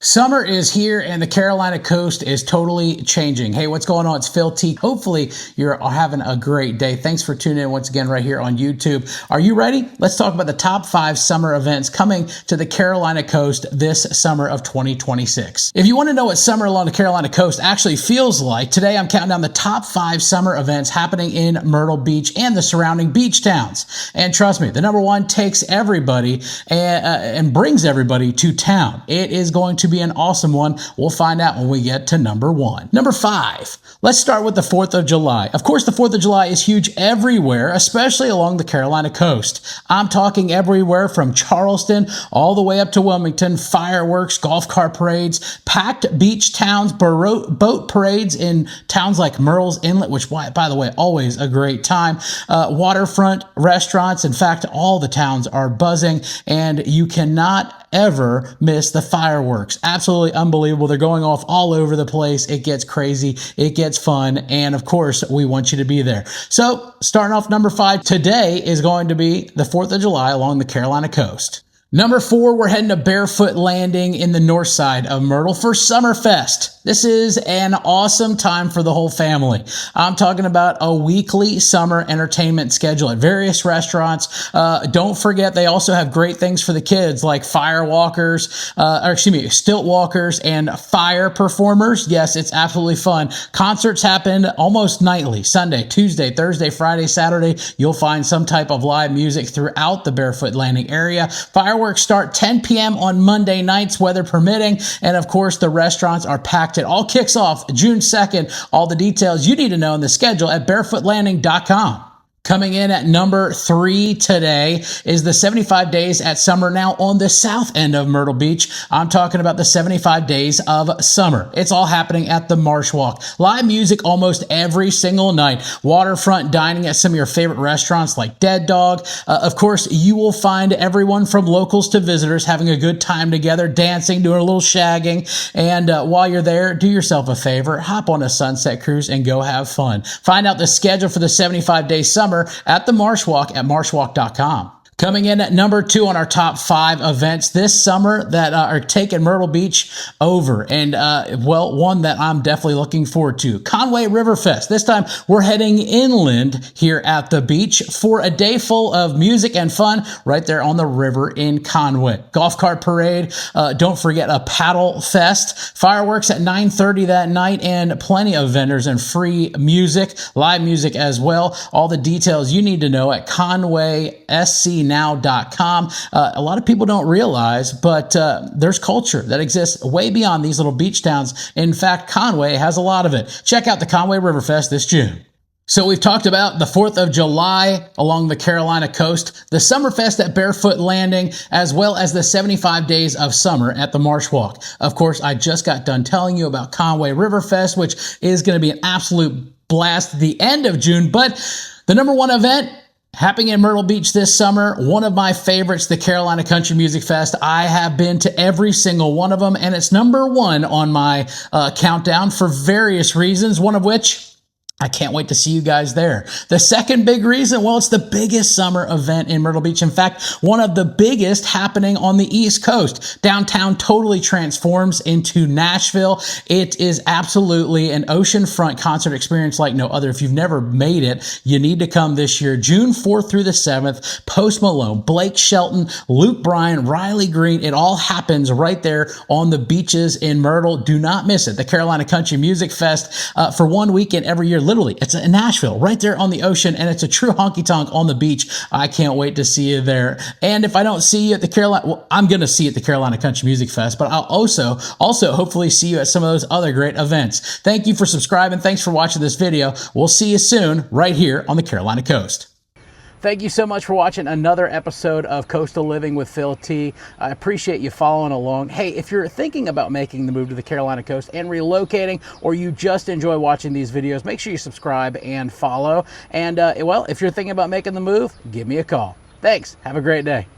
Summer is here and the Carolina coast is totally changing. Hey, what's going on? It's Phil T. Hopefully you're having a great day. Thanks for tuning in once again right here on YouTube. Are you ready? Let's talk about the top 5 summer events coming to the Carolina coast this summer of 2026. If you want to know what summer along the Carolina coast actually feels like, today I'm counting down the top 5 summer events happening in Myrtle Beach and the surrounding beach towns. And trust me, the number one takes everybody and brings everybody to town. It is going to be an awesome one. We'll find out when we get to number 1. Number 5, let's start with the 4th of July. Of course, the 4th of July is huge everywhere, especially along the Carolina coast. I'm talking everywhere from Charleston all the way up to Wilmington, fireworks, golf cart parades, packed beach towns, boat parades in towns like Murrells Inlet, which, by the way, always a great time, waterfront restaurants. In fact, all the towns are buzzing, and you cannot ever miss the fireworks. Absolutely unbelievable. They're going off all over the place. It gets crazy. It gets fun. And of course, we want you to be there. So starting off number 5, today is going to be the 4th of July along the Carolina coast. Number 4, we're heading to Barefoot Landing in the north side of Myrtle for SummerFest. This is an awesome time for the whole family. I'm talking about a weekly summer entertainment schedule at various restaurants. Don't forget, they also have great things for the kids like stilt walkers and fire performers. Yes, it's absolutely fun. Concerts happen almost nightly. Sunday, Tuesday, Thursday, Friday, Saturday. You'll find some type of live music throughout the Barefoot Landing area. Fireworks start 10 p.m. on Monday nights, weather permitting. And of course, the restaurants are packed. It all kicks off June 2nd. All the details you need to know in the schedule at barefootlanding.com. Coming in at number 3 today is the 75 Days at Summer now on the south end of Myrtle Beach. I'm talking about the 75 Days of Summer. It's all happening at the MarshWalk. Live music almost every single night. Waterfront dining at some of your favorite restaurants like Dead Dog. Of course, you will find everyone from locals to visitors having a good time together, dancing, doing a little shagging. And while you're there, do yourself a favor, hop on a sunset cruise and go have fun. Find out the schedule for the 75 Day Summer at the MarshWalk at marshwalk.com. Coming in at number 2 on our top 5 events this summer that are taking Myrtle Beach over. And, one that I'm definitely looking forward to. Conway Riverfest. This time we're heading inland here at the beach for a day full of music and fun right there on the river in Conway. Golf cart parade. Don't forget a paddle fest. Fireworks at 9:30 that night and plenty of vendors and free music, live music as well. All the details you need to know at conwayscnow.com. A lot of people don't realize, but there's culture that exists way beyond these little beach towns. In fact, Conway has a lot of it. Check out the Conway Riverfest this June. So we've talked about the 4th of July along the Carolina coast, the SummerFest at Barefoot Landing, as well as the 75 Days of Summer at the MarshWalk. Of course, I just got done telling you about Conway Riverfest, which is going to be an absolute blast at the end of June. But the number 1 event happening in Myrtle Beach this summer, one of my favorites, the Carolina Country Music Fest. I have been to every single one of them, and it's number 1 on my countdown for various reasons, one of which I can't wait to see you guys there. The second big reason, well, it's the biggest summer event in Myrtle Beach. In fact, one of the biggest happening on the East Coast. Downtown totally transforms into Nashville. It is absolutely an oceanfront concert experience like no other. If you've never made it, you need to come this year. June 4th through the 7th, Post Malone, Blake Shelton, Luke Bryan, Riley Green. It all happens right there on the beaches in Myrtle. Do not miss it. The Carolina Country Music Fest for one weekend every year. Literally, it's in Nashville, right there on the ocean, and it's a true honky-tonk on the beach. I can't wait to see you there. And if I don't see you at the Carolina, well, I'm going to see you at the Carolina Country Music Fest, but I'll also hopefully see you at some of those other great events. Thank you for subscribing. Thanks for watching this video. We'll see you soon right here on the Carolina coast. Thank you so much for watching another episode of Coastal Living with Phil T. I appreciate you following along. Hey, if you're thinking about making the move to the Carolina coast and relocating, or you just enjoy watching these videos, make sure you subscribe and follow. And, if you're thinking about making the move, give me a call. Thanks. Have a great day.